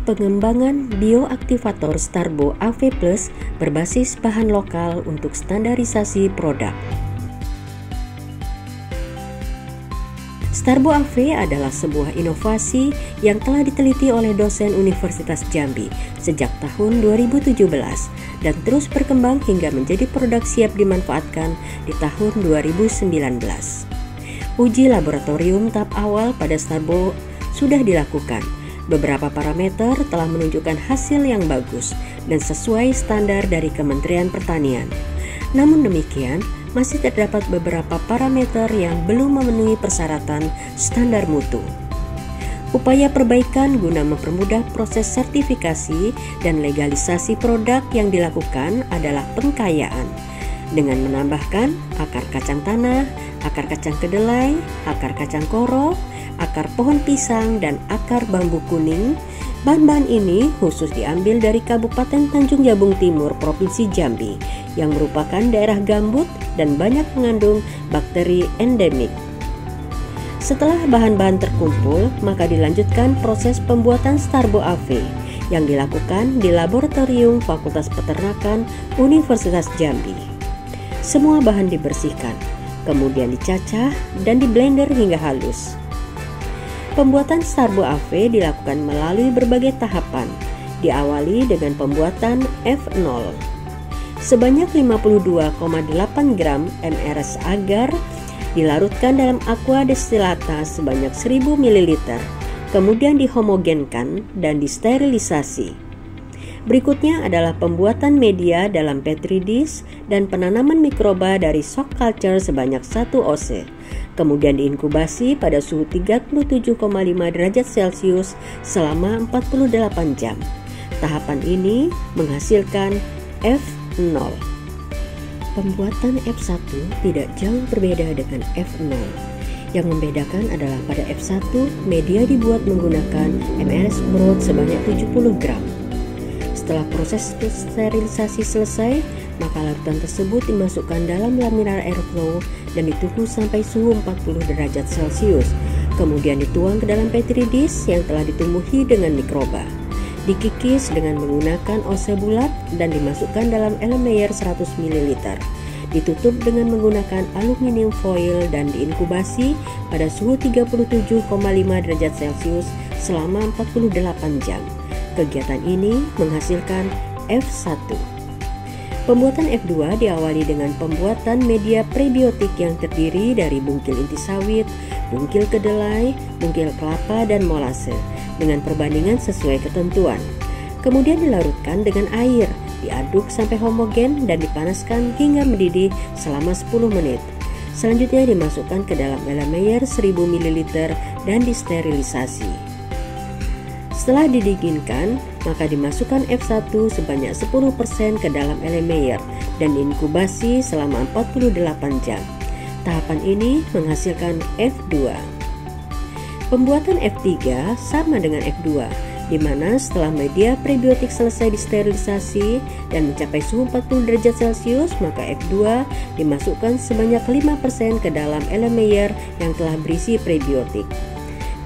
pengembangan bioaktivator Starbo AV Plus berbasis bahan lokal untuk standarisasi produk. Starbo AV adalah sebuah inovasi yang telah diteliti oleh dosen Universitas Jambi sejak tahun 2017 dan terus berkembang hingga menjadi produk siap dimanfaatkan di tahun 2019. Uji laboratorium tahap awal pada Starbo sudah dilakukan. Beberapa parameter telah menunjukkan hasil yang bagus dan sesuai standar dari Kementerian Pertanian. Namun demikian, masih terdapat beberapa parameter yang belum memenuhi persyaratan standar mutu. Upaya perbaikan guna mempermudah proses sertifikasi dan legalisasi produk yang dilakukan adalah pengkayaan dengan menambahkan akar kacang tanah, akar kacang kedelai, akar kacang koro, akar pohon pisang, dan akar bambu kuning. Bahan-bahan ini khusus diambil dari Kabupaten Tanjung Jabung Timur, Provinsi Jambi, yang merupakan daerah gambut dan banyak mengandung bakteri endemik. Setelah bahan-bahan terkumpul, maka dilanjutkan proses pembuatan Starbo AV yang dilakukan di Laboratorium Fakultas Peternakan Universitas Jambi. Semua bahan dibersihkan, kemudian dicacah dan diblender hingga halus. Pembuatan Starbo AV dilakukan melalui berbagai tahapan, diawali dengan pembuatan F0. Sebanyak 52,8 gram MRS agar dilarutkan dalam aqua destillata sebanyak 1000 ml, kemudian dihomogenkan dan disterilisasi. Berikutnya adalah pembuatan media dalam petri dish dan penanaman mikroba dari shock culture sebanyak 1 oz. Kemudian diinkubasi pada suhu 37,5 derajat Celcius selama 48 jam. Tahapan ini menghasilkan F0. Pembuatan F1 tidak jauh berbeda dengan F0. Yang membedakan adalah pada F1 media dibuat menggunakan MRS broth sebanyak 70 gram. Setelah proses sterilisasi selesai, maka larutan tersebut dimasukkan dalam laminar airflow dan ditunggu sampai suhu 40 derajat Celcius. Kemudian dituang ke dalam petri dish yang telah ditumbuhi dengan mikroba. Dikikis dengan menggunakan OC bulat dan dimasukkan dalam Erlenmeyer 100 ml. Ditutup dengan menggunakan aluminium foil dan diinkubasi pada suhu 37,5 derajat Celcius selama 48 jam. Kegiatan ini menghasilkan F1. Pembuatan F2 diawali dengan pembuatan media prebiotik yang terdiri dari bungkil inti sawit, bungkil kedelai, bungkil kelapa, dan molase dengan perbandingan sesuai ketentuan. Kemudian dilarutkan dengan air, diaduk sampai homogen dan dipanaskan hingga mendidih selama 10 menit. Selanjutnya dimasukkan ke dalam Erlenmeyer 1000 ml dan disterilisasi. Setelah didinginkan, maka dimasukkan F1 sebanyak 10% ke dalam Erlenmeyer dan diinkubasi selama 48 jam. Tahapan ini menghasilkan F2. Pembuatan F3 sama dengan F2, di mana setelah media prebiotik selesai disterilisasi dan mencapai suhu 40 derajat Celcius, maka F2 dimasukkan sebanyak 5% ke dalam Erlenmeyer yang telah berisi prebiotik.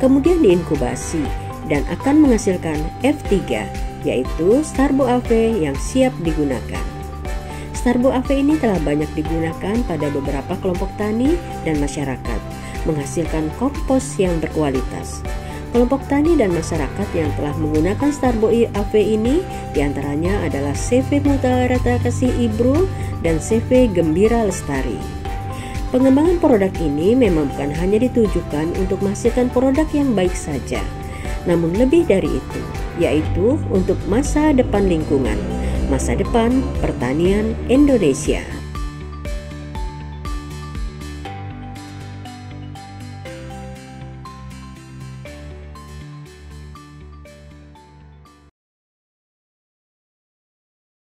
Kemudian diinkubasi dan akan menghasilkan F3, yaitu Starbo AV yang siap digunakan. Starbo AV ini telah banyak digunakan pada beberapa kelompok tani dan masyarakat, menghasilkan kompos yang berkualitas. Kelompok tani dan masyarakat yang telah menggunakan Starbo AV ini diantaranya adalah CV Mutiara Kasih Ibru dan CV Gembira Lestari. Pengembangan produk ini memang bukan hanya ditujukan untuk menghasilkan produk yang baik saja, namun lebih dari itu, yaitu untuk masa depan lingkungan, masa depan pertanian Indonesia.